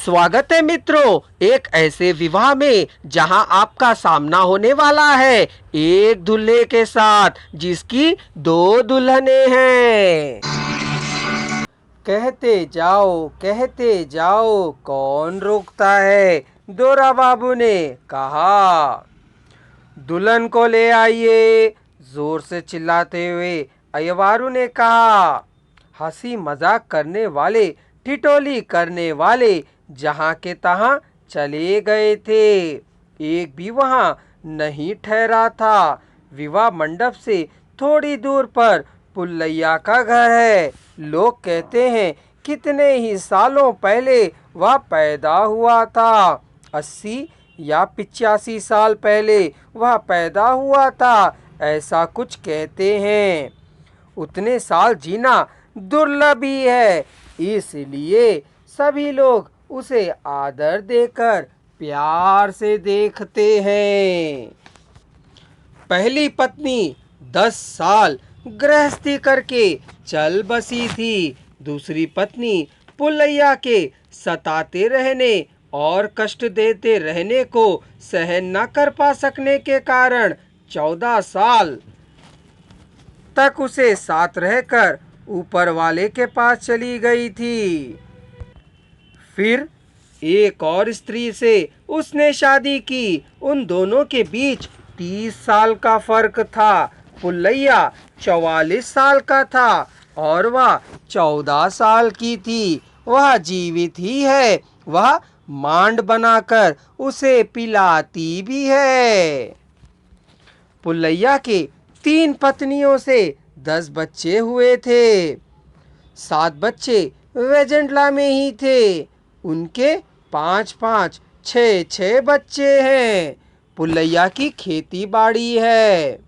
स्वागत है मित्रों, एक ऐसे विवाह में जहां आपका सामना होने वाला है एक दूल्हे के साथ जिसकी दो दुल्हनें हैं। कहते जाओ कौन रोकता है, दोरा बाबू ने कहा। दुल्हन को ले आइए, जोर से चिल्लाते हुए अयवारू ने कहा। हंसी मजाक करने वाले, ठिठोली करने वाले जहां के तहां चले गए थे। एक भी वहां नहीं ठहरा था। विवाह मंडप से थोड़ी दूर पर पुल्लैया का घर है। लोग कहते हैं कितने ही सालों पहले वह पैदा हुआ था। 80 या 85 साल पहले वह पैदा हुआ था, ऐसा कुछ कहते हैं। उतने साल जीना दुर्लभ ही है, इसलिए सभी लोग उसे आदर देकर प्यार से देखते हैं। पहली पत्नी 10 साल गृहस्थी करके चल बसी थी। दूसरी पत्नी पुल्लैया के सताते रहने और कष्ट देते रहने को सहन न कर पा सकने के कारण 14 साल तक उसे साथ रहकर ऊपर वाले के पास चली गई थी। फिर एक और स्त्री से उसने शादी की। उन दोनों के बीच 30 साल का फर्क था। पुल्लैया 44 साल का था और वह 14 साल की थी। वह जीवित ही है, वह मांड बनाकर उसे पिलाती भी है। पुल्लैया के 3 पत्नियों से 10 बच्चे हुए थे। 7 बच्चे वेजेंटला में ही थे। उनके 5-5, 6-6 बच्चे हैं। पुल्लैया की खेती बाड़ी है।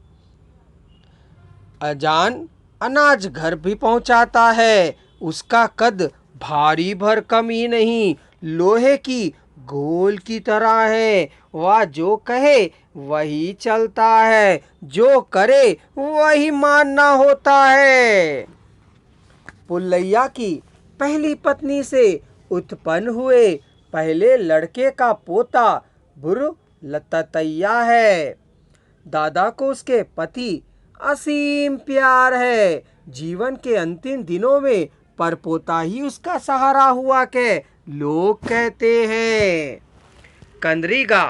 अजान अनाज घर भी पहुंचाता है। उसका कद भारी भरकम ही नहीं, लोहे की गोल की तरह है। वह जो कहे वही चलता है, जो करे वही मानना होता है। पुल्लैया की पहली पत्नी से उत्पन्न हुए पहले लड़के का पोता बुरलततैया है। दादा को उसके पति असीम प्यार है। जीवन के अंतिम दिनों में परपोता ही उसका सहारा हुआ के लोग कहते हैं। कंद्रीगा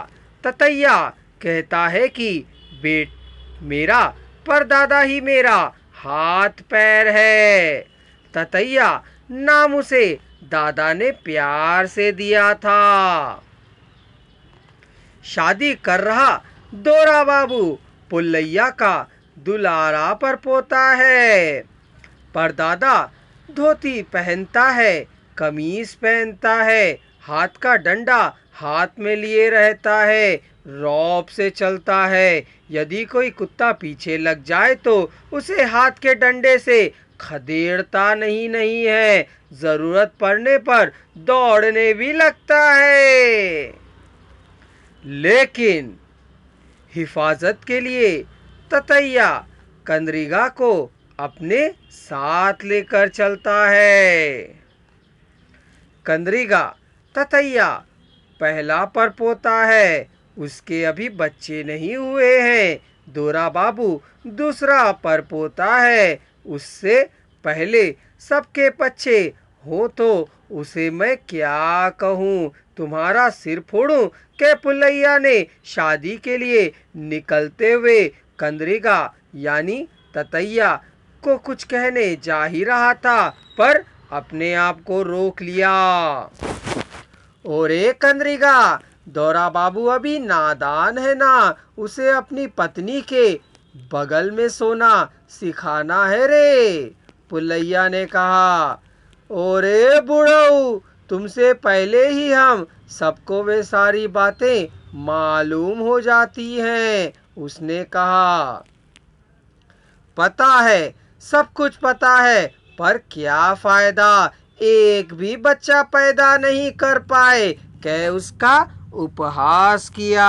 ततैया कहता है कि बेट मेरा परदादा ही मेरा हाथ पैर है। ततैया नाम उसे दादा ने प्यार से दिया था। शादी कर रहा दोरा बाबू पुल्लैया का दुलारा परपोता है। परदादा धोती पहनता है, कमीज पहनता है, हाथ का डंडा हाथ में लिए रहता है, रौब से चलता है। यदि कोई कुत्ता पीछे लग जाए तो उसे हाथ के डंडे से खदेड़ता नहीं है, जरूरत पड़ने पर दौड़ने भी लगता है। लेकिन हिफाजत के लिए ततैया कंद्रीगा को अपने साथ लेकर चलता है। कंद्रीगा ततैया पहला परपोता है, उसके अभी बच्चे नहीं हुए हैं। दोरा बाबू दूसरा परपोता है, उससे पहले सबके बच्चे हो तो उसे मैं क्या कहूँ। तुम्हारा सिर फोड़ूं के पुल्लैया ने शादी के लिए निकलते हुए कंद्रीगा यानी ततैया को कुछ कहने जा ही रहा था, पर अपने आप को रोक लिया। ओरे कंद्रीगा, दोरा बाबू अभी नादान है ना, उसे अपनी पत्नी के बगल में सोना सिखाना है रे। पुल्लैया ने कहा। ओरे बुढ़ऊ, तुमसे पहले ही हम सबको वे सारी बातें मालूम हो जाती हैं, उसने कहा। पता है, सब कुछ पता है, पर क्या फायदा, एक भी बच्चा पैदा नहीं कर पाए। कै उसका उपहास किया।